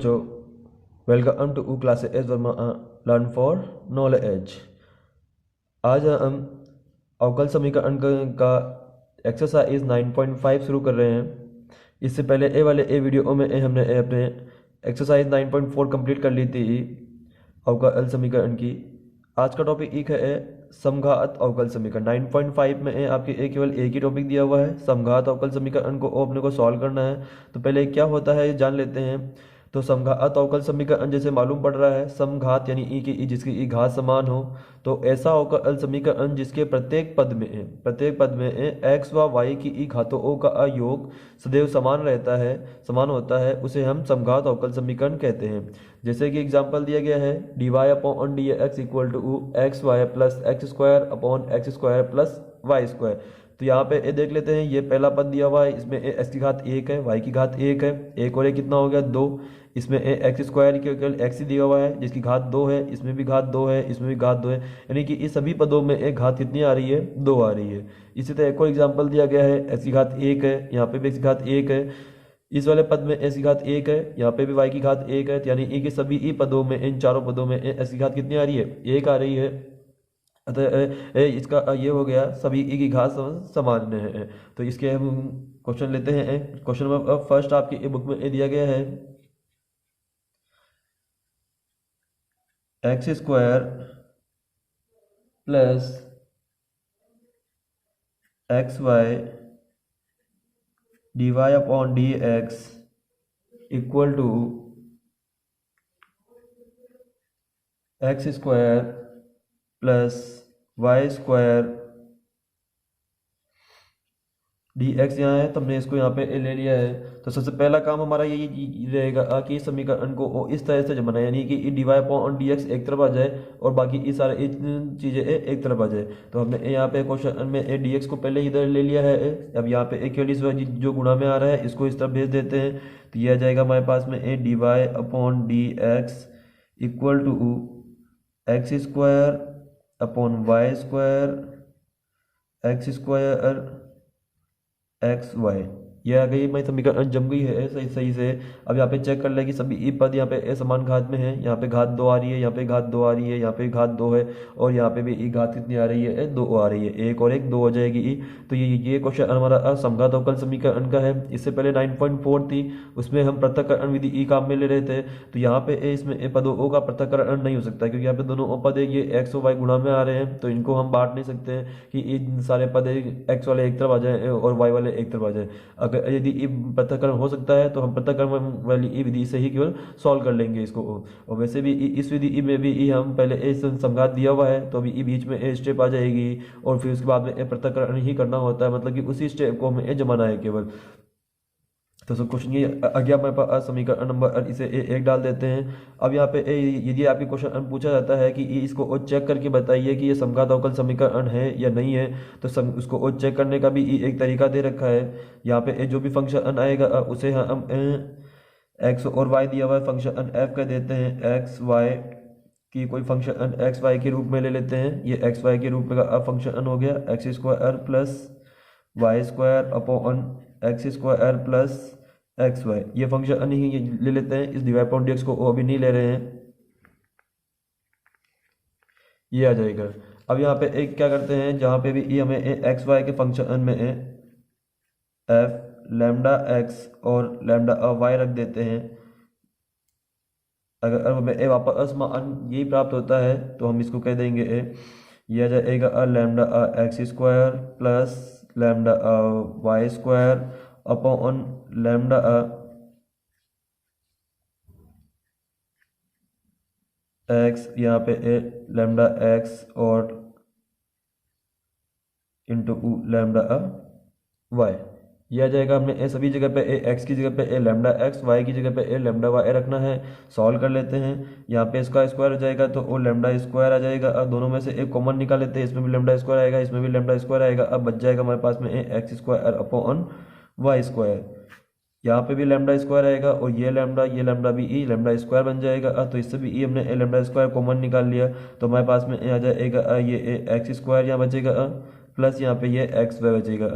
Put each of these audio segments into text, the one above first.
बच्चों, welcome to class S Verma learn for knowledge. आज हम अवकल समीकरण का एक्सरसाइज 9.5 शुरू कर रहे हैं। इससे पहले ए वीडियो में हमने अपने एक्सरसाइज 9.4 कंप्लीट कर ली थी अवकल समीकरण की। आज का टॉपिक एक है समघात अवकल समीकरण। 9.5 में आपके केवल एक ही टॉपिक दिया हुआ है, समघात अवकल समीकरण को अपने को सॉल्व करना है। तो पहले क्या होता है ये जान लेते हैं। तो समघात अवकल समीकरण जैसे मालूम पड़ रहा है, समघात यानी ई की ई जिसकी ई घात समान हो। तो ऐसा अवकल समीकरण जिसके प्रत्येक पद में एक्स व वाई की ई घातों का योग सदैव समान रहता है, समान होता है, उसे हम समघात अवकल समीकरण कहते हैं। जैसे कि एग्जाम्पल दिया गया है D Y upon D x equal to X Y plus X square upon X square plus Y square. तो यहाँ पे देख लेते हैं, ये पहला पद दिया हुआ है, इसमें एक्स की घात एक है, वाई की घात एक है, एक और एक कितना हो गया दो। इसमें एक्स स्क्वायर के केवल एक्स ही दिया हुआ है जिसकी घात दो है, इसमें भी घात दो है, इसमें भी घात दो है, यानी कि इस सभी पदों में एक घात कितनी आ रही है, दो आ रही है। इसी तरह एक और एग्जाम्पल दिया गया है, एक्स की घात एक है, यहाँ पे भी एक्स की घात एक है, इस वाले पद में एक्स की घात एक है, यहाँ पे भी वाई की घात एक है, यानी कि सभी ई पदों में, इन चारों पदों में एक्स की घात कितनी आ रही है, एक आ रही है। अतः इसका ये हो गया सभी ई की घात सामान्य है। तो इसके हम क्वेश्चन लेते हैं। क्वेश्चन नंबर फर्स्ट आपकी बुक में दिया गया है, X square plus X Y D Y upon D x equal to X square plus Y square D X यहाँ है, तो हमने इसको यहाँ पे ले लिया है। तो सबसे पहला काम हमारा यही रहेगा कि इस समीकरण को इस तरह से जमाना है, यानी कि D Y upon D X एक तरफ आ जाए और बाकी ये सारे चीज़ें एक तरफ आ जाए। तो हमने यहाँ पे क्वेश्चन में डी एक्स को पहले इधर ले लिया है। अब यहाँ पे केवल जो गुणा में आ रहा है इसको इस तरफ भेज देते हैं। तो यह आ जाएगा हमारे पास में D Y upon D x equal to X square upon Y square X square X Y. यह आ गई, मैं समीकरण जम गई है सही सही से। अब यहाँ पे चेक कर ले कि सभी ई पद यहाँ पे समान घात में है, यहाँ पे घात दो आ रही है, यहाँ पे घात दो आ रही है, यहाँ पे घात दो है, और यहाँ पे भी ई घात कितनी आ रही है, दो आ रही है, एक और एक दो हो जाएगी ई। तो ये क्वेश्चन हमारा समघात अवकल समीकरण का है। इससे पहले 9.4 थी, उसमें हम पृथक्करण विधि ई काम में ले रहे थे। तो यहाँ पे इसमें पदों का पृथक्करण नहीं हो सकता, क्योंकि यहाँ पे दोनों पद ये एक्स और वाई गुणा में आ रहे हैं, तो इनको हम बांट नहीं सकते हैं कि इन सारे पद एक्स वाले एक तरफ आ जाए और वाई वाले एक तरफ आ जाए। अगर यदि ई पृथक्करण हो सकता है तो हम पृथक्करण वाली ई विधि से ही केवल सॉल्व कर लेंगे इसको। और वैसे भी इस विधि ई में भी ई हम पहले ए समघात दिया हुआ है, तो अभी ई बीच में ए स्टेप आ जाएगी और फिर उसके बाद में ए पृथक्करण ही करना होता है, मतलब कि उसी स्टेप को हमें ए जमाना है केवल। तो सब क्वेश्चन ये अज्ञात हमारे पास समीकरण नंबर इसे एक डाल देते हैं। अब यहाँ पे यदि आपके क्वेश्चन पूछा जाता है कि इसको चेक करके बताइए कि ये समघात अवकल समीकरण है या नहीं है, तो उसको चेक करने का भी एक तरीका दे रखा है। यहाँ पे जो भी फंक्शन आएगा उसे हम एक्स और वाई दिया हुआ है फंक्शन एफ कर देते हैं। एक्स वाई की कोई फंक्शन एक्स वाई के रूप में ले लेते हैं। ये एक्स वाई के रूप में का फंक्शन हो गया X square plus Y square upon X square plus X Y. ये फंक्शन ही ले लेते हैं, इस डिवाइड अपॉन डीएक्स को अभी नहीं ले रहे हैं, ये आ जाएगा। अब यहाँ पे एक क्या करते हैं, जहाँ पे भी ये हमें एक्स वाई के फंक्शन में एफ लैम्डा एक्स और लैम्डा वाई रख देते हैं। अगर हमें ए वापस मान यही प्राप्त होता है तो हम इसको कह देंगे ये आ जाएगा lambda X square plus lambda Y square upon lambda X, यहाँ पे लैम्डा एक्स और इंटू लैम्डा वाई। ये आ जाएगा। हमने सभी जगह पे एक्स की जगह पे लैम्डा एक्स, वाई की जगह पे लैम्डा वाई रखना है। सॉल्व कर लेते हैं। यहाँ पे इसका स्क्वायर आ जाएगा तो वो लैम्डा स्क्वायर आ जाएगा। अब दोनों में से एक कॉमन निकाल लेते हैं, इसमें भी लैम्डा स्क्वायर आएगा, इसमें भी लैम्डा स्क्वायर आएगा। अब बच जाएगा हमारे पास में X square upon Y square. यहाँ पे भी लैम्डा स्क्वायर आएगा और ये लैम्डा भी ई लैम्डा स्क्वायर बन जाएगा। तो इससे भी ई हमने लैम्डा स्क्वायर कॉमन निकाल लिया, तो हमारे पास में आ जाएगा ये एक्स स्क्वायर यहाँ बचेगा प्लस यहाँ पे ये एक्स वाई बचेगा।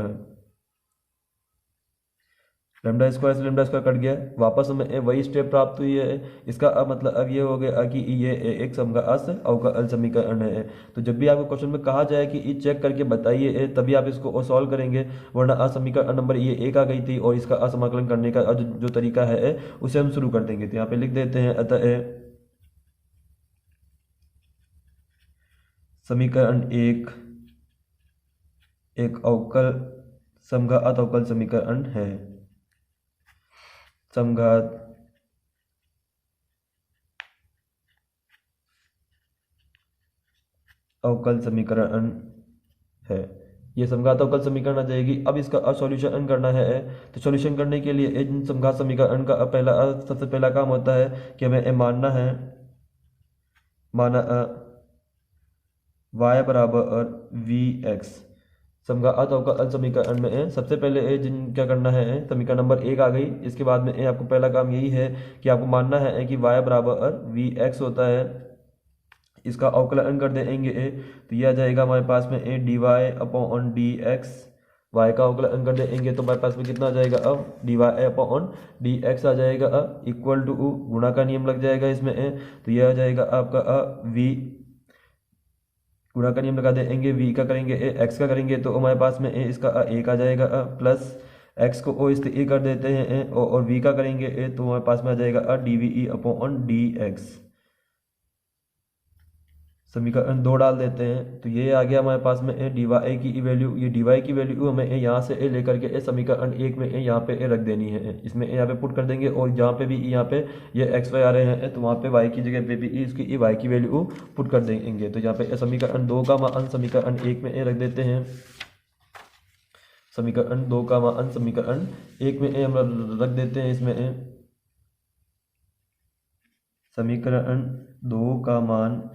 लेमडा स्क्वायर से लेमडा स्क्वायर कट गया, वापस हमें वही स्टेप प्राप्त हुई है। इसका अब मतलब अब ये हो गया कि ये एक समघात अवकल समीकरण है। तो जब भी आपको क्वेश्चन में कहा जाए कि ये चेक करके बताइए तभी आप इसको सॉल्व करेंगे, वरना समीकरण नंबर ये एक आ गई थी और इसका असमाकलन करने का जो तरीका है उसे हम शुरू कर देंगे। तो यहाँ पे लिख देते हैं, अतः समीकरण एक अवकल समघात अवकल समीकरण है। समघात अवकल समीकरण है। ये समघात अवकल समीकरण आ जाएगी। अब इसका सॉल्यूशन करना है। तो सॉल्यूशन करने के लिए इन समघात समीकरण का सबसे पहला काम होता है कि हमें मानना है, माना y बराबर वी एक्स। समघात अवकल समीकरण में सबसे पहले जिन क्या करना है, समीकरण नंबर एक आ गई। इसके बाद में आपको पहला काम यही है कि आपको मानना है कि y बराबर वी एक्स होता है। इसका अवकलन कर देंगे तो यह आ जाएगा हमारे पास में D Y upon D X. Y का अवकलन कर देंगे तो हमारे पास में कितना आ जाएगा, अब d Y upon D x आ जाएगा, इक्वल टू गुणा का नियम लग जाएगा इसमें तो यह आ जाएगा आपका वी, गुणा का नियम लगा देंगे, वी का करेंगे एक्स का करेंगे तो हमारे पास में इसका एक आ जाएगा प्लस एक्स को ओ इस ए कर देते हैं और वी का करेंगे तो हमारे पास में आ जाएगा D V E upon D X. समीकरण दो डाल देते हैं तो ये आ गया हमारे पास में डी वाई की वैल्यू। ये डी वाई की वैल्यू हमें यहाँ से लेकर के समीकरण एक में यहाँ पे रख देनी है। इसमें यहाँ पे पुट कर देंगे और जहाँ पे भी यहाँ पे ये एक्स वाई आ रहे हैं तो वहाँ पे वाई की जगह पे भी इसकी वाई की वैल्यू पुट कर देंगे। तो यहाँ पे समीकरण दो का मान समीकरण एक में रख देते हैं। समीकरण दो का मान समीकरण एक में हम रख देते हैं। इसमें समीकरण दो का मान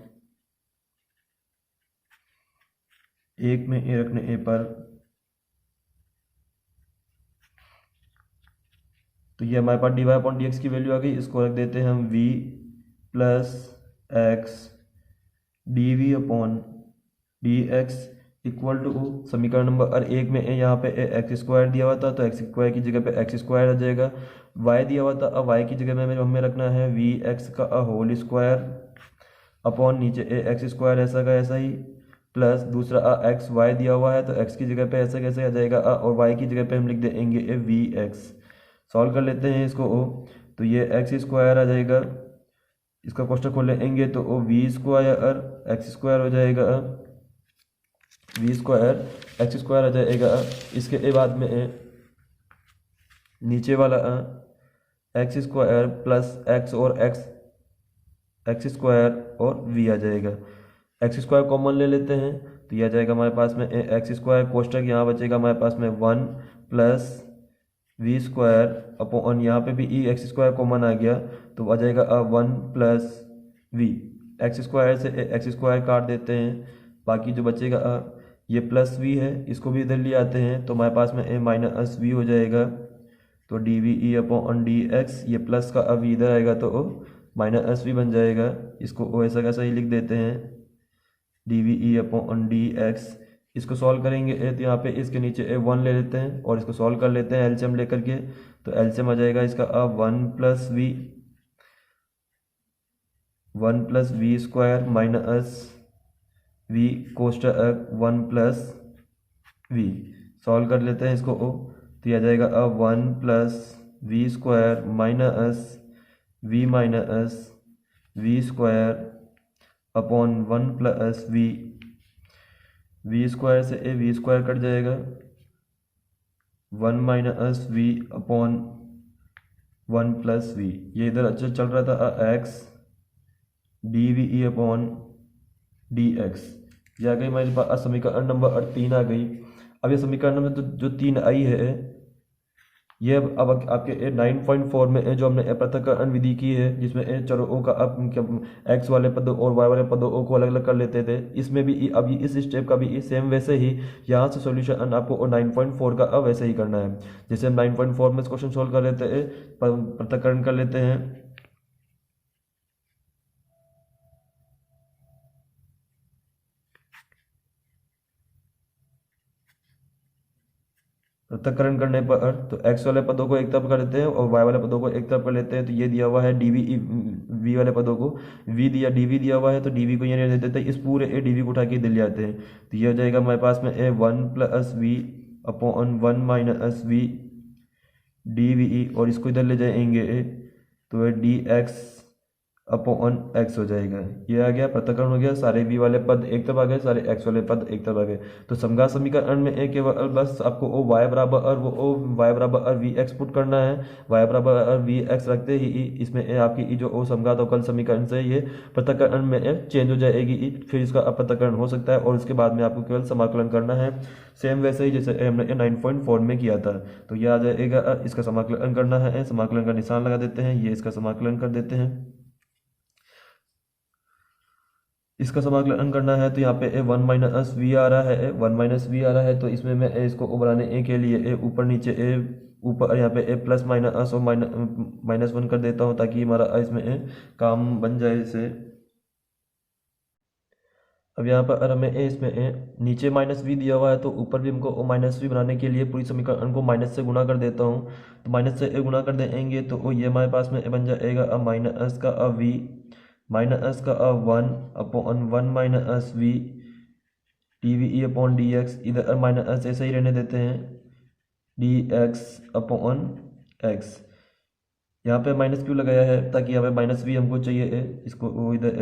एक में रखने पर तो ये हमारे पास d Y upon D x की वैल्यू आ गई। इसको रख देते हैं हम v plus x D we upon D x equal to समीकरण नंबर एक में यहाँ पे एक्स स्क्वायर दिया हुआ था तो एक्स स्क्वायर की जगह पे एक्स स्क्वायर आ जाएगा। y दिया हुआ था, अब y की जगह में हमें रखना है वी एक्स का होल स्क्वायर अपॉन नीचे एक्स स्क्वायर ऐसा का ऐसा ही, प्लस दूसरा एक्स वाई दिया हुआ है तो एक्स की जगह पे ऐसे कैसे आ जाएगा और वाई की जगह पे हम लिख देंगे वी एक्स। सॉल्व कर लेते हैं इसको तो ये एक्स स्क्वायर आ जाएगा। इसका क्वेश्चन खोलेंगे तो वी स्क्वायर एक्स स्क्वायर हो जाएगा, वी स्क्वायर एक्स स्क्वायर आ जाएगा। इसके बाद में नीचे वाला एक्स स्क्वायर प्लस एक्स और एक्स स्क्वायर और वी आ जाएगा। एक्स स्क्वायर कॉमन ले लेते हैं तो यह आ जाएगा हमारे पास में एक्स स्क्वायर, कोष्टक यहाँ बचेगा हमारे पास में one plus we square upon यहाँ पे भी ई एक्स स्क्वायर कॉमन आ गया तो आ जाएगा one plus V. X square से एक्स स्क्वायर काट देते हैं, बाकी जो बचेगा ये प्लस वी है, इसको भी इधर ले आते हैं तो हमारे पास में ए माइनस वी हो जाएगा। तो d V E upon D x, ये प्लस का अब इधर आएगा तो माइनस वी बन जाएगा। इसको ऐसा कैसा ही लिख देते हैं D V E upon D x. इसको सॉल्व करेंगे तो यहाँ पे इसके नीचे वन ले लेते हैं और इसको सॉल्व कर लेते हैं एलसीएम लेकर के। तो एलसीएम आ जाएगा इसका one plus we square minus v कोष्टक वन प्लस वी। सॉल्व कर लेते हैं इसको तो यह आ जाएगा one plus we square minus v square upon one plus we square से वी स्क्वायर कट जाएगा, one minus v upon one plus v. ये इधर अच्छा चल रहा था x D V E upon D x. ये आ गई हमारे पास समीकरण नंबर तीन आ गई। अब ये समीकरण नंबर जो तीन आई है ये अब आपके 9.4 में जो हमने पृथक्करण विधि की है जिसमें चरों का अब एक्स वाले पदों और वाई वाले पदों को अलग अलग कर लेते थे, इसमें भी अब इस स्टेप का भी सेम वैसे ही यहाँ से सॉल्यूशन आपको 9.4 का अब वैसे ही करना है। जैसे हम 9.4 में क्वेश्चन सोल्व कर लेते हैं, पृथक्करण कर लेते हैं। पृथक्करण करने पर तो एक्स वाले पदों को एक तरफ कर देते हैं और वाई वाले पदों को एक तरफ कर लेते हैं। तो ये दिया हुआ है डी वी, वी वाले पदों को वी दिया, डी वी दिया हुआ है तो डी वी को ये दे देते हैं, इस पूरे ए डी वी को उठा के दिल जाते हैं। तो ये हो जाएगा हमारे पास में ए 1+v/1 - v D V E, और इसको इधर ले जाएंगे तो डी x/x हो जाएगा। ये आ गया, पृथक्करण हो गया, सारे v वाले पद एक तरफ आ गए, सारे x वाले पद एक तरफ आ गए। तो समघात समीकरण में एक केवल बस आपको o y बराबर v x पुट करना है। y बराबर v x रखते ही इसमें आपकी जो o समघात अवकल समीकरण से ये पृथक्करण में चेंज हो जाएगी, फिर इसका अपृथक्करण हो सकता है और उसके बाद में आपको केवल समाकलन करना है, सेम वैसे ही जैसे हमने 9.4 में किया था। तो यह आ जाएगा, इसका समाकलन करना है, समाकलन का निशान लगा देते हैं, ये इसका समाकलन कर देते हैं। इसका समाकलन करना है तो यहाँ पे 1 - v आ रहा है, 1 - v आ रहा है, तो इसमें मैं इसको बनाने ए के लिए ऊपर नीचे ऊपर यहाँ पे प्लस माइनस और -1 कर देता हूँ ताकि हमारा इसमें काम बन जाए इसे। अब यहाँ पर हमें इसमें नीचे -v दिया हुआ है तो ऊपर भी हमको -v बनाने के लिए पूरी समीकरण को माइनस से गुणा कर देता हूँ। तो माइनस से गुणा कर देंगे तो ये हमारे पास में बन जाएगा माइनस का v माइनस का 1/1 - v D V E upon D x, इधर माइनस ऐसे ही रहने देते हैं, डी x/x। यहाँ पे माइनस क्यों लगाया है, ताकि यहाँ पे -v हमको चाहिए इसको इधर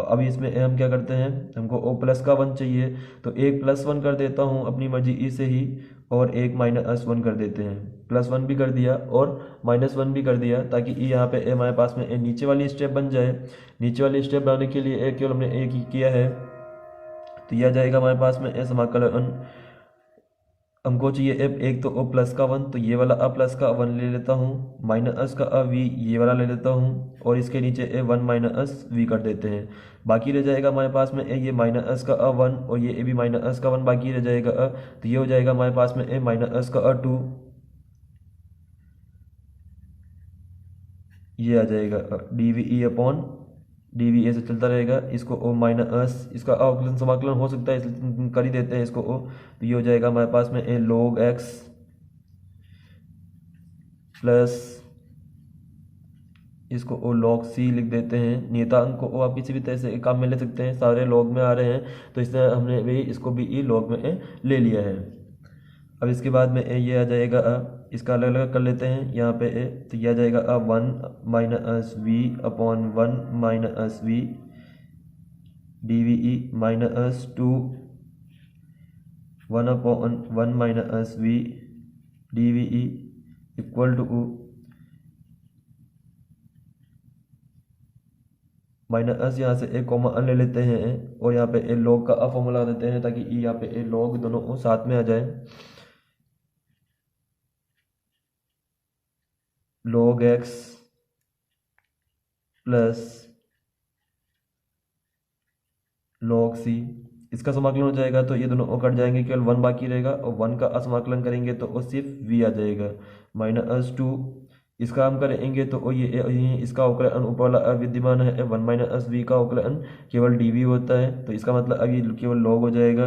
अभी इसमें हम क्या करते हैं, हमको o+1 चाहिए तो 1+1 कर देता हूँ अपनी मर्जी ई से ही, और 1 - 1 कर देते हैं, +1 भी कर दिया और -1 भी कर दिया ताकि ई यहाँ पे हमारे पास में नीचे वाली स्टेप बन जाए। नीचे वाली स्टेप बनाने के लिए केवल हमने एक ही किया है, तो यह जाएगा हमारे पास में समाकलन हमको चाहिए एक तो o+1, तो ये वाला a+1 ले लेता हूँ, माइनस का v ये वाला ले लेता हूँ और इसके नीचे 1 - v कर देते हैं। बाकी रह जाएगा हमारे पास में ये -1 और ये भी -1 बाकी रह जाएगा तो ये हो जाएगा हमारे पास में -2, ये आ जाएगा D V E upon D V A से चलता रहेगा, इसको ओ माइनस इसका अवकलन समाकलन हो सकता है इसलिए कर ही देते हैं इसको ओ। तो ये हो जाएगा हमारे पास में log x प्लस इसको ओ log c लिख देते हैं। नियतांक को ओ आप किसी भी तरह से काम में ले सकते हैं, सारे log में आ रहे हैं तो इसलिए हमने भी इसको भी ई log में ले लिया है। अब इसके बाद में ये आ जाएगा इसका अलग अलग कर लेते हैं यहाँ पे तो यह आ जाएगा 1 - v/1 - v D we E -2 1/1 - v D we E equal to minus यहाँ से एक कॉमन ले लेते हैं और यहाँ पे log का फॉर्मूला देते हैं ताकि यहाँ पे log दोनों साथ में आ जाए। log x plus log c, इसका समाकलन हो जाएगा तो ये दोनों कट जाएंगे, केवल 1 बाकी रहेगा और 1 का असमाकलन करेंगे तो वो सिर्फ v आ जाएगा -2। इसका हम करेंगे तो ये इसका अवकलन ऊपर वाला अविद्यमान है, 1 - v का अवकलन केवल dv होता है तो इसका मतलब अब ये केवल log हो जाएगा,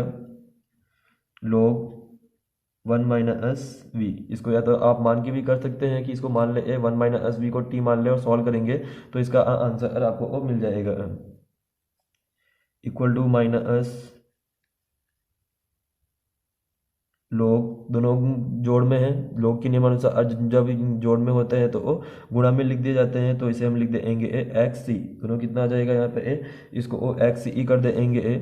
log 1 - v। इसको या तो आप मान के भी कर सकते हैं कि इसको मान ले 1 - v को t मान ले और सॉल्व करेंगे तो इसका आंसर आपको मिल जाएगा इक्वल टू माइनस log, दोनों जोड़ में है, log के नियमानुसार जब जोड़ में होते हैं तो वो गुणा में लिख दिए जाते हैं तो इसे हम लिख देंगे एक्स सी, दोनों कितना आ जाएगा यहाँ पे इसको ओ एक्स ई कर देंगे।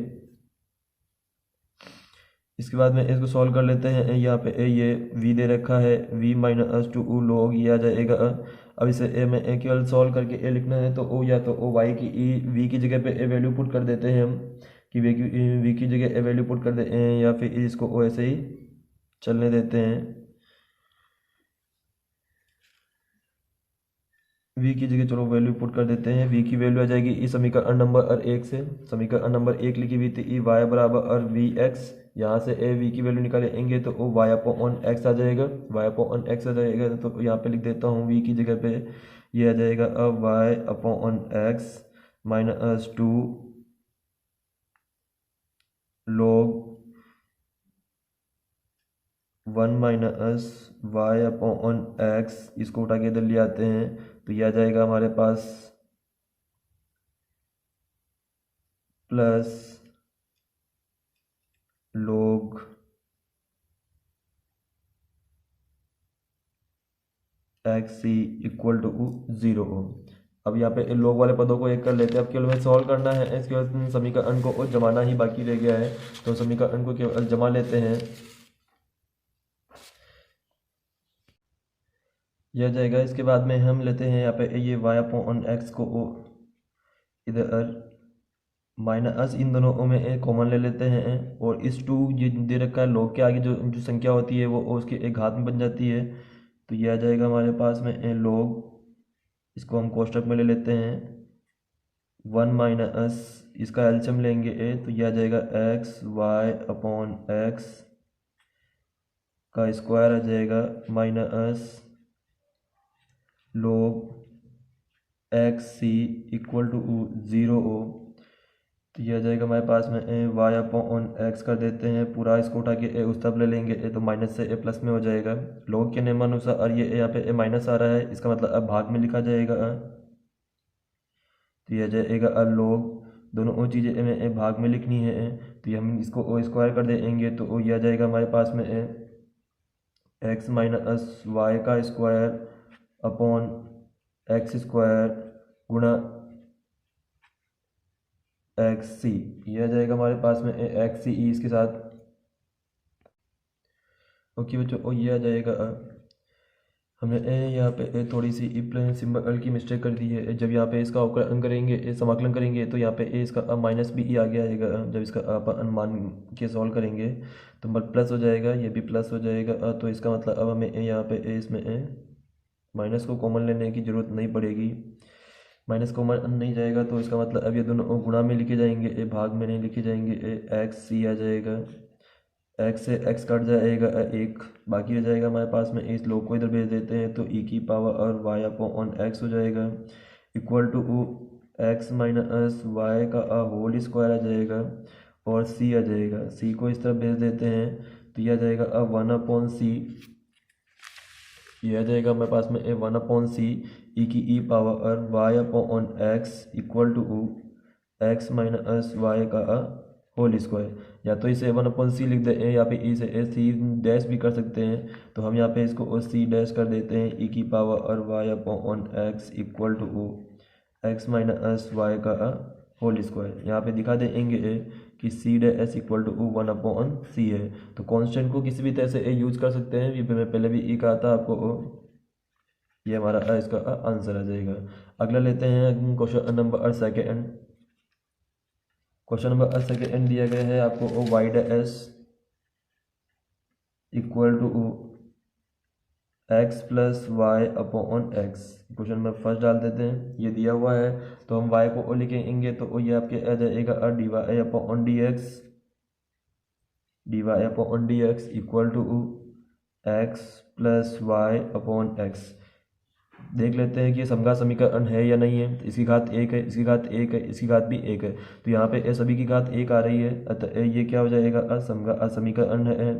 इसके बाद में इसको सॉल्व कर लेते हैं, यहाँ पे ये v दे रखा है v-2 log ये आ जाएगा। अब इसे में केवल सॉल्व करके लिखना है तो ओ या तो ओ y की v की जगह पे वैल्यू पुट कर देते हैं हम कि v की जगह वैल्यू पुट कर दे या फिर इसको ओ ऐसे ही चलने देते हैं। v की जगह चलो वैल्यू पुट कर देते हैं, v की वैल्यू आ जाएगी इस समीकरण नंबर 1 से, समीकरण नंबर 1 लिखी हुई थी y बराबर vx, यहाँ से v की वैल्यू निकालेंगे तो o y/x आ जाएगा, y/x आ जाएगा तो यहाँ पे लिख देता हूँ v की जगह पे ये आ जाएगा y/x -2 log 1 minus Y upon X, इसको उठा के इधर ले आते हैं तो यह आ जाएगा हमारे पास plus log x C equal to 0 हो। अब यहाँ पे लोग वाले पदों को एक कर लेते हैं। अब केवल हमें सॉल्व करना है, इसके बाद समीकरण को जमाना ही बाकी रह गया है, तो समीकरण को केवल जमा लेते हैं। यह जाएगा। इसके बाद में हम लेते हैं यहाँ पे ये y अपॉन एक्स को इधर माइनस इन दोनों में कॉमन ले लेते हैं, और इस 2 ये दे रखा है log के आगे जो जो संख्या होती है वो उसके एक घात में बन जाती है, तो यह आ जाएगा हमारे पास में log, इसको हम कोष्टक में ले लेते हैं 1 माइनस इसका एलसीएम लेंगे तो यह आ जाएगा एक्स वाई अपॉन एक्स का स्क्वायर आ जाएगा minus log x C equal to 0 हो। तो यह आ जाएगा हमारे पास में वाई अपॉन एक्स कर देते हैं, पूरा इसको उठा के उस तरफ ले लेंगे तो माइनस से प्लस में हो जाएगा। log के नियमानुसार और ये यहाँ पे माइनस आ रहा है, इसका मतलब अब भाग में लिखा जाएगा। तो यह जाएगा log, दोनों चीज़ें हमें भाग में लिखनी है, तो हम इसको ओ स्क्वायर कर देंगे तो यह आ जाएगा हमारे पास में एक्स माइनस वाई का स्क्वायर अपॉन एक्स स्क्वायर गुणा एक्स सी, यह आ जाएगा हमारे पास में एक्स सी इसके साथ। ओके बच्चों, ये आ जाएगा। हमने यहाँ पे थोड़ी सी सिंबल की मिस्टेक कर दी है। जब यहाँ पे इसका अवकलन करेंगे, समाकलन करेंगे, तो यहाँ पे इसका माइनस भी आ गया आएगा। जब इसका आप अनुमान के सॉल्व करेंगे तो प्लस हो जाएगा, ये भी प्लस हो जाएगा। तो इसका मतलब अब हमें यहाँ पे इसमें माइनस को कॉमन लेने की ज़रूरत नहीं पड़ेगी। माइनस कॉमन नहीं जाएगा तो इसका मतलब अब ये दोनों गुणा में लिखे जाएंगे, भाग में नहीं लिखे जाएंगे। एक्स सी आ जाएगा, एक्स से एक्स कट जाएगा एक, बाकी रह जाएगा हमारे पास में। इस लोग को इधर भेज देते हैं तो ई की पावर और वाई अपॉन एक्स हो जाएगा equal to x minus Y का होल स्क्वायर आ जाएगा, और सी आ जाएगा। सी को इस तरफ भेज देते हैं तो यह आ जाएगा अब 1 अपॉन सी, यह आ जाएगा हमारे पास में 1 अपॉन सी ई की ई पावर और Y upon x equal to x minus Y का होल स्क्वायर। या तो इसे 1 अपॉन सी लिख दे, या पे ई से सी डैश भी कर सकते हैं, तो हम यहाँ पे इसको सी डैश कर देते हैं ई की पावर और Y upon x equal to x minus Y का होल स्क्वायर। यहाँ पे दिखा देंगे कि c dash equal to 1 upon c है। तो कांस्टेंट को किसी भी तरह से यूज कर सकते हैं, ये मैं पहले भी ई कहा था आपको। ये हमारा इसका आंसर आ जाएगा। अगला लेते हैं question number second. Question number second दिया गया है आपको Y dash equal to X plus Y upon X. Question में फर्स्ट डाल देते हैं, ये दिया हुआ है तो हम y को लिखेंगे तो ये आपके आ जाएगा D Y upon D X, D Y upon D x equal to X plus Y upon X. देख लेते हैं कि ये समघात समीकरण है या नहीं है। तो इसकी घात 1 है, इसकी घात 1 है, इसकी घात भी 1 है, तो यहाँ पे सभी की घात 1 आ रही है, अतः ये क्या हो जाएगा असमघात समीकरण है।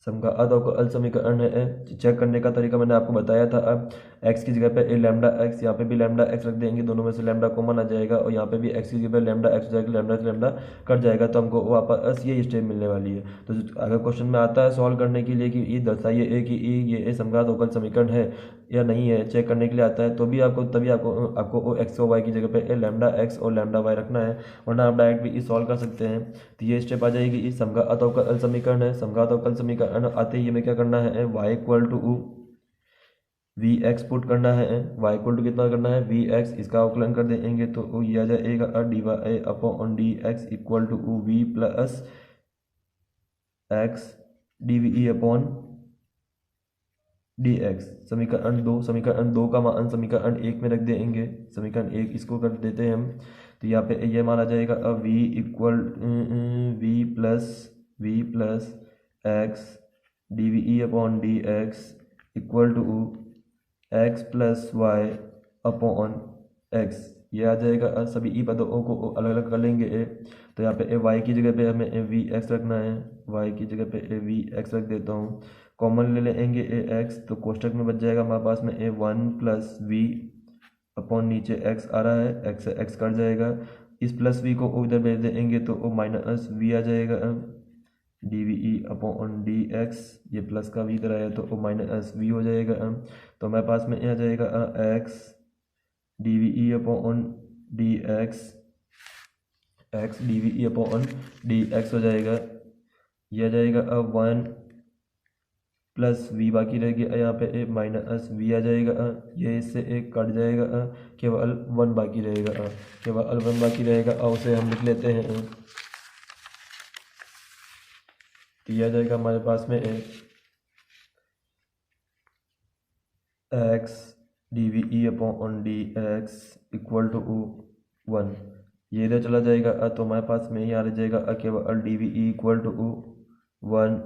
समघात अवकल समीकरण है। चेक करने का तरीका मैंने आपको बताया था। अब x की जगह पे लैम्डा एक्स, यहाँ पे भी लैम्डा एक्स रख देंगे, दोनों में से लैम्डा कॉमन आ जाएगा, और यहाँ पे भी x की जगह पे लैम्डा एक्स हो जाएगा, लैम्डा से लैम्डा कट जाएगा, तो हमको वापस ये स्टेप मिलने वाली है। तो अगर क्वेश्चन में आता है सॉल्व करने के लिए कि ये दर्शाइए कि ये समघात अवकल समीकरण है या नहीं है, चेक करने के लिए आता है, तो भी आपको तभी आपको एक्स और वाई की जगह पे लैम्डा एक्स और लैम्डा वाई रखना है, वरना आप डायरेक्ट भी सॉल्व कर सकते हैं। तो ये स्टेप आ जाएगी। इस समघात अवकल समीकरण है, समघात अवकल समीकरण आते ही हमें क्या करना है, y equal to we x put करना है। y इक्वल टू कितना करना है, वी एक्स, इसका अवकलन कर देंगे तो ये आ जाएगा D Y upon D x equal to V plus x D we upon D X. समीकरण दो का मान समीकरण 1 में रख देंगे, समीकरण 1 इसको कर देते हैं हम, तो यहाँ पे ये माना जाएगा v equal V plus x D we upon D x equal to X plus Y upon X. ये आ जाएगा। सभी ई पदों को अलग अलग कर लेंगे तो यहाँ पे ए वाई की जगह पे हमें वी एक्स रखना है, वाई की जगह पे वी एक्स रख देता हूँ। कॉमन ले लेंगे एक्स, तो कोष्टक में बच जाएगा हमारे पास में वन प्लस वी अपॉन नीचे एक्स आ रहा है, एक्स से एक्स कट जाएगा। इस प्लस वी को उधर भेज देंगे तो वो माइनस वी आ जाएगा, D V E upon D x, ये प्लस का वी इधर आया तो वो माइनस वी हो जाएगा। तो हमारे पास में आ जाएगा x D V E upon D x, x D V E upon D x हो जाएगा। यह आ जाएगा वन प्लस वी बाकी रह गया यहाँ पे माइनस वी आ जाएगा। ये इससे एक कट जाएगा, केवल वन बाकी रहेगा, केवल वन बाकी रहेगा और उसे हम लिख लेते हैं। तो यह आ जाएगा हमारे पास में X D V E upon D x equal to one. ये इधर चला जाएगा तो हमारे पास में ही आ जाएगा केवल D we E equal to one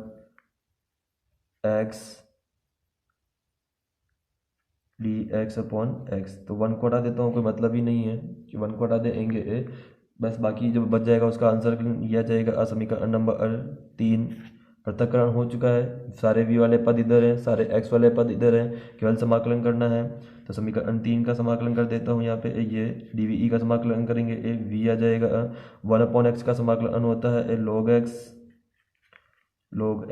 X D X upon X. तो वन को हटा देता हूँ, कोई मतलब ही नहीं है कि वन को हटा देंगे, बस बाकी जो बच जाएगा उसका आंसर यह जाएगा। समीकरण नंबर 3 पृथक्करण हो चुका है, सारे वी वाले पद इधर हैं, सारे एक्स वाले पद इधर हैं, केवल समाकलन करना है। तो समीकरण 3 का समाकलन कर देता हूँ यहाँ पे, ये डी वी ई का समाकलन करेंगे वी आ जाएगा। वन अपॉन एक्स का समाकलन होता है लॉग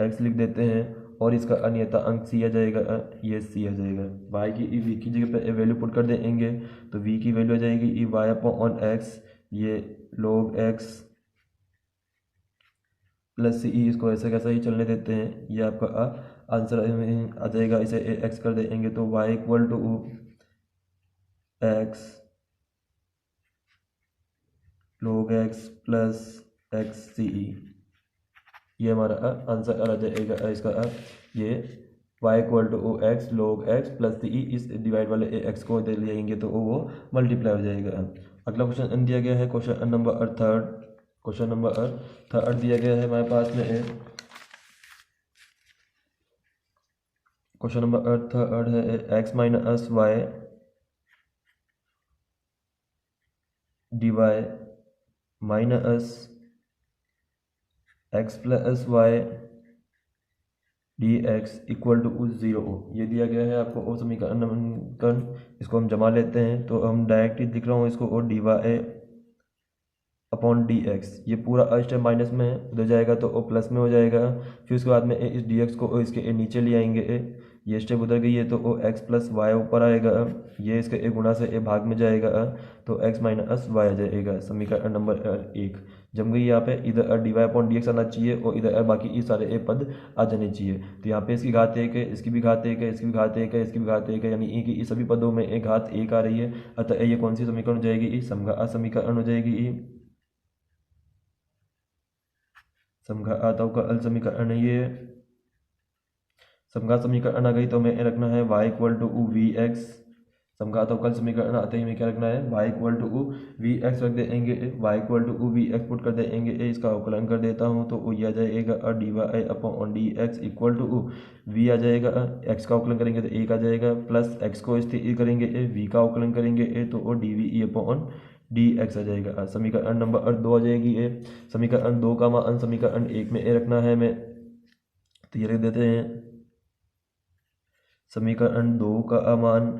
एक्स लिख देते हैं और इसका अनियता अंक सी आ जाएगा, ये सी आ जाएगा। वाई की वी की जगह पे वैल्यू पुट कर देंगे तो वी की वैल्यू आ जाएगी ई वाई अपॉन एक्स, ये लॉग एक्स प्लस सी, इसको ऐसे कैसा ही चलने देते हैं। ये आपका आंसर आ जाएगा। इसे एक्स कर देंगे तो y equal to x log x plus x c, ये हमारा आंसर आ जाएगा इसका। ये y equal to x log x plus c, इस डिवाइड वाले एक्स को दे लेंगे तो वो मल्टीप्लाई हो जाएगा। अगला क्वेश्चन दिया गया है question number third. Question number third दिया गया है हमारे पास में, क्वेश्चन नंबर थर्ड है X minus Y D Y minus X plus Y D x equal to 0। ये दिया गया है आपको ओ समीकरण, इसको हम जमा लेते हैं तो हम डायरेक्ट ही लिख रहा हूँ इसको, और D Y upon D x, ये पूरा स्टेप माइनस में है, उधर जाएगा तो ओ प्लस में हो जाएगा। फिर उसके बाद में इस डी एक्स को इसके नीचे ले आएंगे, ये स्टेप उधर गई है तो ओ एक्स प्लस वाई ऊपर आएगा, ये इसके गुणा से भाग में जाएगा तो एक्स माइनस वाई आ जाएगा। समीकरण नंबर 1 जम गई यहाँ पे, इधर D Y upon D X आना चाहिए और इधर बाकी ये सारे पद आ जाने चाहिए। तो यहाँ पे इसकी घात 1 है, इसकी भी घात 1 है, इसकी भी घात 1 है, इसकी भी घात 1 है, यानी कि इस सभी पदों में एक घात 1 आ रही है। अतः ये कौन सी समीकरण हो जाएगी, समघात समीकरण हो जाएगी। समघात अवकल समीकरण है ये। समघात समीकरण आ गई तो हमें रखना है y equal to we x. समघात अवकल समीकरण आते ही हमें क्या रखना है, y equal to we x रख देंगे, y equal to we x put कर देंगे, इसका अवकलन कर देता हूँ तो ये आ जाएगा D Y upon D x equal to v आ जाएगा। x का अवकलन करेंगे तो 1 आ जाएगा, प्लस x को स्थिर करेंगे v का अवकलन करेंगे तो d V E upon D x आ जाएगा। समीकरण नंबर 2 आ जाएगी समीकरण 2 का मान समीकरण 1 में रखना है हमें, तो ये रख देते हैं समीकरण 2 का मान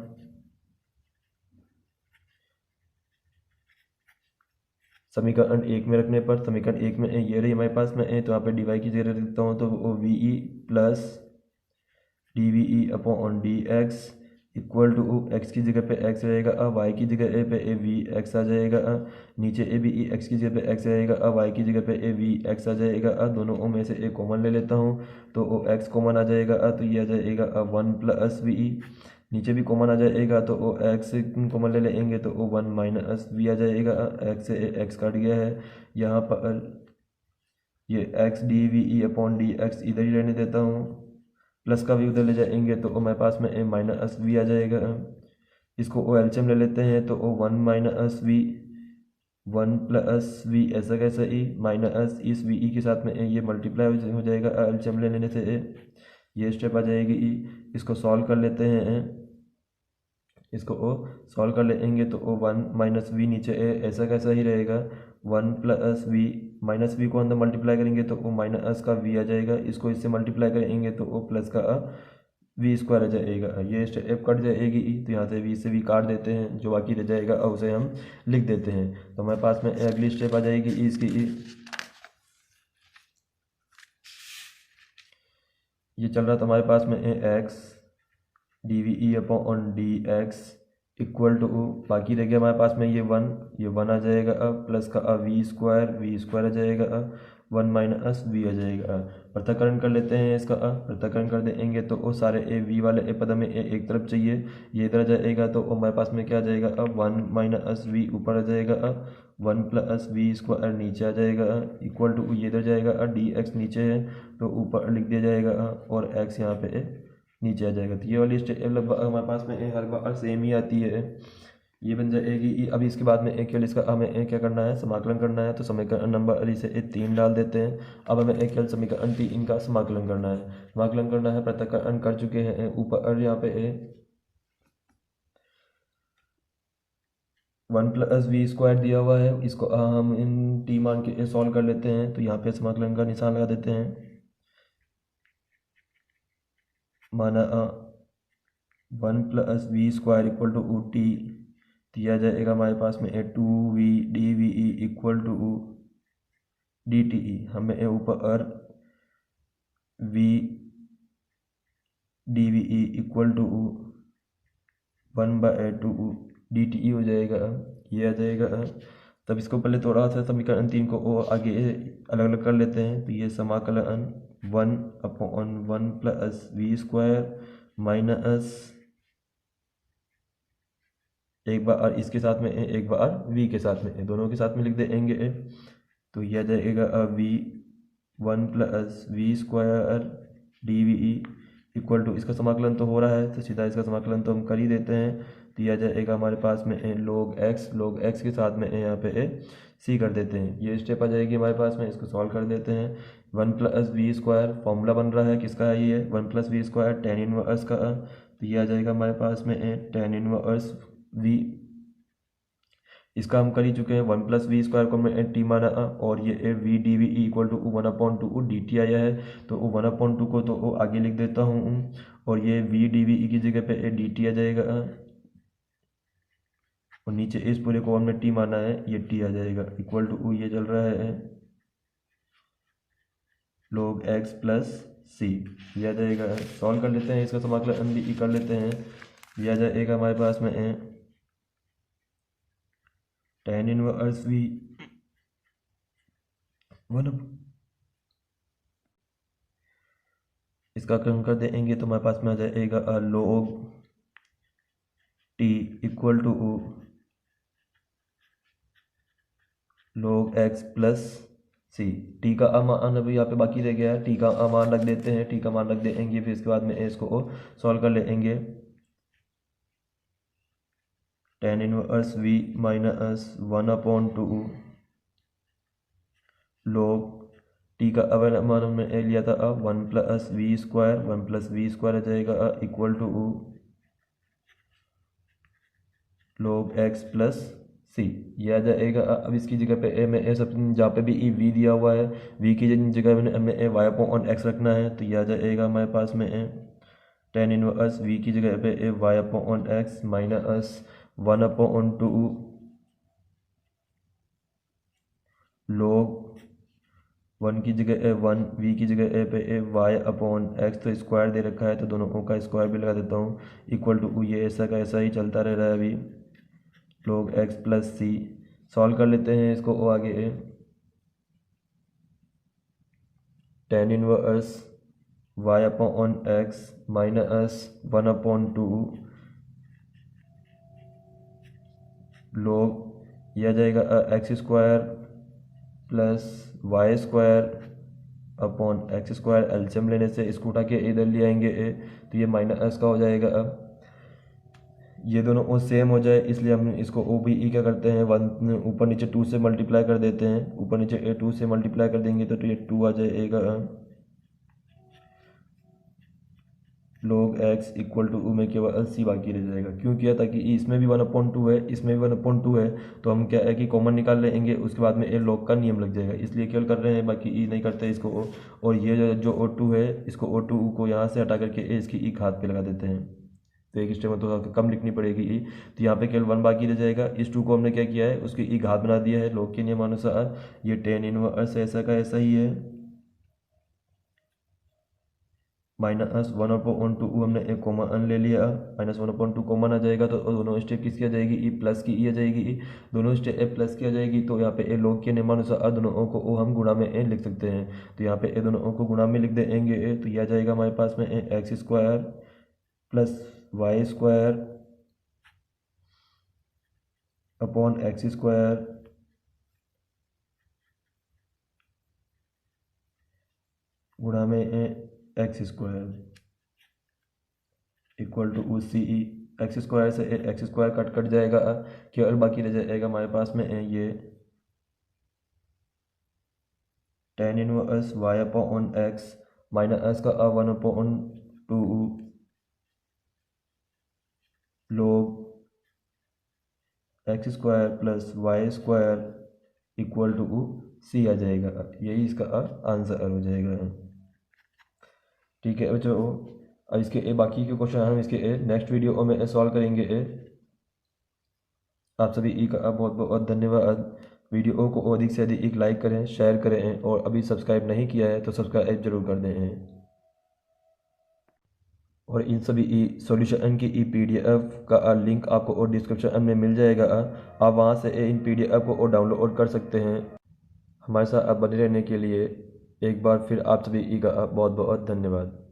समीकरण 1 में रखने पर, समीकरण 1 में ये रही हमारे पास में तो यहाँ पे डी वाई की जगह रख देता हूँ तो वो V E plus D V E upon D x equal to X की जगह पे एक्स रहेगा, वाई की जगह पे ए वी एक्स आ जाएगा, नीचे ए बी ई एक्स की जगह पे एक्स रहेगा, वाई की जगह पे ए वी एक्स आ जाएगा। दोनों में से एक कॉमन ले लेता हूँ तो ओ एक्स कॉमन आ जाएगा, तो ये आ जाएगा वन प्लस वी ई, नीचे भी कॉमन आ जाएगा तो ओ एक्स कॉमन ले लेंगे तो ओ वन माइनस वी आ जाएगा। एक्स से एक्स कट गया है, यहाँ पर ये x D V E upon D x इधर ही रहने देता हूँ, प्लस का भी उधर ले जाएंगे तो ओ मेरे पास में ए माइनस वी आ जाएगा। इसको ओ एलसीएम ले लेते हैं तो ओ one minus v, one plus v ऐसा कैसा ई माइनस इस वी ई के साथ में ये मल्टीप्लाई हो जाएगा एलसीएम ले लेने से ये स्टेप आ जाएगी। इसको सॉल्व कर लेते हैं, इसको ओ सॉल्व कर लेंगे तो ओ 1 माइनस वी नीचे ए ऐसा कैसा ही रहेगा। 1 प्लस वी, माइनस वी को अंदर मल्टीप्लाई करेंगे तो ओ माइनस का वी आ जाएगा, इसको इससे मल्टीप्लाई करेंगे तो ओ प्लस का वी स्क्वायर आ जाएगा। ये स्टेप कट जाएगी तो यहाँ से वी से वी काट देते हैं, जो बाकी रह जाएगा उसे हम लिख देते हैं। तो हमारे पास में अगली स्टेप आ जाएगी इसकी ये चल रहा था हमारे पास में X D V E upon D x equal to, बाकी रह गया हमारे पास में ये वन आ जाएगा प्लस का वी स्क्वायर आ जाएगा 1 माइनस वी आ जाएगा। पृथक्करण कर लेते हैं इसका, पृथक्करण कर देंगे तो वो सारे ए वी वाले ए पद में ए एक तरफ चाहिए, ये इधर आ जाएगा तो हमारे पास में क्या आ जाएगा 1 माइनस वी ऊपर आ जाएगा 1 प्लस वी स्क्वायर नीचे आ जाएगा इक्वल टू ये इधर जाएगा डी एक्स नीचे है तो ऊपर लिख दिया जाएगा और एक्स यहाँ पे नीचे आ जाएगा। तो ये वाली स्टेप लगभग हमारे पास में हर बार सेम ही आती है, ये बन जाएगी। अभी इसके बाद में एक केवल इसका हमें क्या करना है, समाकलन करना है। तो समीकरण नंबर से 3 डाल देते हैं। अब हमें एक केवल समीकरण 3 का समाकलन करना है, पृथक्करण कर चुके हैं ऊपर यहाँ पे 1 प्लस वी स्क्वायर दिया हुआ है, इसको हम इन टी मान के सॉल्व कर लेते हैं। तो यहाँ पे समाकलन का निशान लगा देते हैं, माना 1 plus we square equal to T दिया जाएगा हमारे पास में 2v D we E equal to D T E. हमें ऊपर v D we E equal to 1/2 D T E हो जाएगा, ये आ जाएगा। तब इसको पहले थोड़ा सा समीकरण 3 को आगे अलग अलग कर लेते हैं। तो ये समाकलन 1/1 प्लस वी स्क्वायर माइनस एक बार इसके साथ में एक बार v के साथ में, दोनों के साथ में लिख देंगे। तो यह जाएगा v 1 plus we square D we E equal to, इसका समाकलन तो हो रहा है तो सीधा इसका समाकलन तो हम कर ही देते हैं। तो यह जाएगा हमारे पास में log x के साथ में यहाँ पे c कर देते हैं। ये स्टेप आ जाएगी हमारे पास में, इसको सॉल्व कर देते हैं। 1 प्लस वी स्क्वायर फॉर्मूला बन रहा है किसका है, ये 1 plus we square tan inverse का। तो ये आ जाएगा हमारे पास में tan इनवर्स v, इसका हम कर ही चुके हैं। 1 प्लस वी स्क्वायर को हमने टी माना और ये V D V equal to 1/2 D T आया है। तो 1/2 को तो आगे लिख देता हूँ और ये वी डी वी की जगह पे डी टी आ जाएगा और नीचे इस पूरे को हमने टी माना है, ये टी आ जाएगा इक्वल टू ये चल रहा है log x प्लस सी, यह आ जाएगा। सॉल्व कर लेते हैं, इसका समाकलन भी कर लेते हैं। यह आ जाएगा हमारे पास में tan इनवर्स v 1, इसका क्रम कर देंगे तो हमारे पास में आ जाएगा log t equal to log x plus सी। टी का मान अभी यहाँ पे बाकी रह गया है, टी का मान रख देते हैं, टी का मान रख देंगे। फिर इसके बाद में इसको सॉल्व कर लेंगे। tan inverse v minus 1/2 log T का अगर मान हमने लिया था 1 प्लस वी स्क्वायर आ जाएगा equal to log x plus c, यह आ जाएगा। अब इसकी जगह पे मैं सब जहाँ पे भी वी दिया हुआ है, वी की जगह में हमें y अपॉन x रखना है। तो यह आ जाएगा हमारे पास में tan इनवर्स v की जगह पे y upon x minus 1/2 log 1 की जगह 1 v की जगह पे y अपॉन x, तो स्क्वायर दे रखा है तो दोनों का स्क्वायर भी लगा देता हूँ इक्वल टू ये ऐसा का ऐसा ही चलता रह रहा है अभी log x प्लस सी। सॉल्व कर लेते हैं इसको आगे। tan inverse y upon x minus 1/2 log यह जाएगा X square plus Y square upon X square. LCM लेने से इसको उठा के इधर ले आएंगे तो ये माइनस का हो जाएगा। अब ये दोनों सेम हो जाए इसलिए हम इसको ओ बी ई क्या करते हैं, 1 ऊपर नीचे 2 से मल्टीप्लाई कर देते हैं। ऊपर नीचे 2 से मल्टीप्लाई कर देंगे तो ये 2 आ जाएगा log x इक्वल टू में केवल c बाकी रह जाएगा। क्यों किया? ताकि इसमें भी 1/2 है, इसमें भी 1/2 है, तो हम क्या है कि कॉमन निकाल लेंगे, उसके बाद में ए log का नियम लग जाएगा, इसलिए केवल कर रहे हैं, बाकी ई नहीं करते इसको। और ये जो O2 है, इसको O2 को यहाँ से हटा करके इसकी ई घात पे लगा देते हैं, तो एक स्टेप में तो कम लिखनी पड़ेगी ई। तो यहाँ पे केवल 1 बाकी रह जाएगा। इस 2 को हमने क्या किया है, उसकी ई घात बना दिया है log के नियमानुसार। ये tan इनवर्स ऐसा का ऐसा ही है, -1/2 हमने एक कॉमन ले लिया, -1/2 कॉमन आ जाएगा, तो दोनों स्टेप किसकी आ जाएगी, ई प्लस की ई आ जाएगी, दोनों स्टेप ए प्लस की आ जाएगी। तो यहाँ पे ए log के नियमानुसार दोनों ओ को ओ हम गुणा में ए लिख सकते हैं, तो यहाँ पे ए दोनों ओ को गुणा में लिख देंगे, तो यह आ जाएगा हमारे पास में x² plus y² upon x² गुणा में x² equal to C E. x² से x² कट जाएगा, केवल बाकी रह जाएगा हमारे पास में ये tan inverse y upon x minus का 1/2 log x² plus y² equal to c आ जाएगा। यही इसका आंसर हो जाएगा। ठीक है बच्चों, अब इसके बाकी के क्वेश्चन हम इसके नेक्स्ट वीडियो में सॉल्व करेंगे। आप सभी ई का बहुत बहुत धन्यवाद। वीडियो को अधिक से अधिक लाइक करें, शेयर करें, और अभी सब्सक्राइब नहीं किया है तो सब्सक्राइब जरूर कर दें। और इन सभी ई सॉल्यूशन की ई PDF का लिंक आपको और डिस्क्रिप्शन में मिल जाएगा, आप वहां से इन PDF को डाउनलोड कर सकते हैं। हमारे साथ बने रहने के लिए एक बार फिर आप सभी ई का बहुत बहुत धन्यवाद।